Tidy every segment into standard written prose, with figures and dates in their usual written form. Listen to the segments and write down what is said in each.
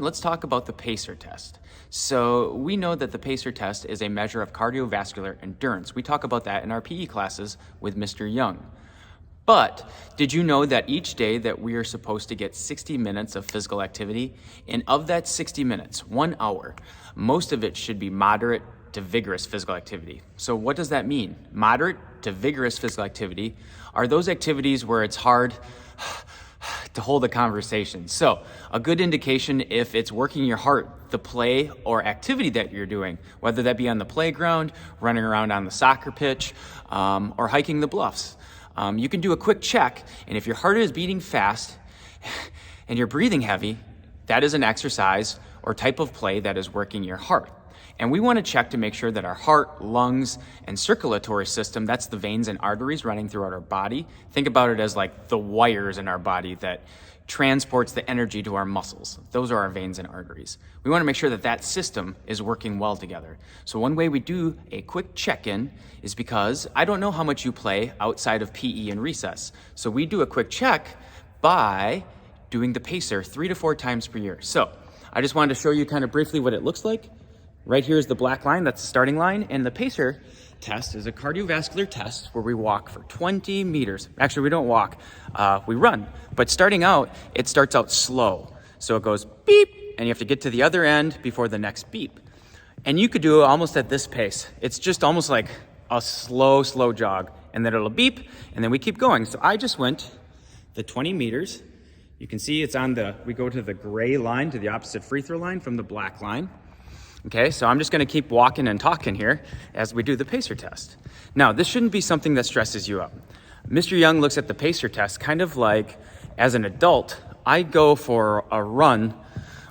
Let's talk about the PACER test. So we know that the PACER test is a measure of cardiovascular endurance. We talk about that in our PE classes with Mr. Young. But did you know that each day that we are supposed to get 60 minutes of physical activity? And of that 60 minutes, 1 hour, most of it should be moderate to vigorous physical activity. So what does that mean? Moderate to vigorous physical activity are those activities where it's hard to hold a conversation. So a good indication if it's working your heart, the play or activity that you're doing, whether that be on the playground, running around on the soccer pitch, or hiking the bluffs. You can do a quick check, and if your heart is beating fast and you're breathing heavy, that is an exercise or type of play that is working your heart. And we want to check to make sure that our heart, lungs, and circulatory system, that's the veins and arteries running throughout our body. Think about it as like the wires in our body that transports the energy to our muscles. Those are our veins and arteries. We want to make sure that that system is working well together. So one way we do a quick check-in is because I don't know how much you play outside of PE and recess. So we do a quick check by doing the PACER 3 to 4 times per year. So I just wanted to show you kind of briefly what it looks like. Right here is the black line, that's the starting line, and the PACER test is a cardiovascular test where we walk for 20 meters. Actually, we don't walk, we run. But starting out, it starts out slow. So it goes beep, and you have to get to the other end before the next beep. And you could do it almost at this pace. It's just almost like a slow jog, and then it'll beep, and then we keep going. So I just went the 20 meters. You can see it's we go to the gray line, to the opposite free throw line from the black line. Okay, so I'm just gonna keep walking and talking here as we do the PACER test. Now, this shouldn't be something that stresses you out. Mr. Young looks at the PACER test kind of like, as an adult, I go for a run,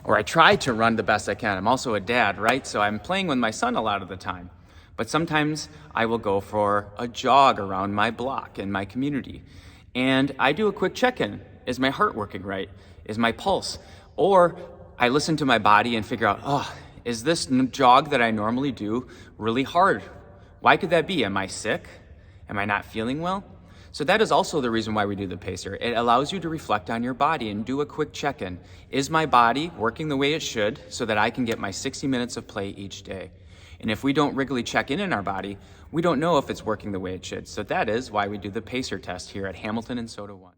or I try to run the best I can. I'm also a dad, right? So I'm playing with my son a lot of the time. But sometimes I will go for a jog around my block in my community. And I do a quick check-in. Is my heart working right? Is my pulse? Or I listen to my body and figure out, is this jog that I normally do really hard? Why could that be? Am I sick? Am I not feeling well? So that is also the reason why we do the PACER. It allows you to reflect on your body and do a quick check-in. Is my body working the way it should so that I can get my 60 minutes of play each day? And if we don't regularly check in our body, we don't know if it's working the way it should. So that is why we do the PACER test here at Hamilton and Soda 1.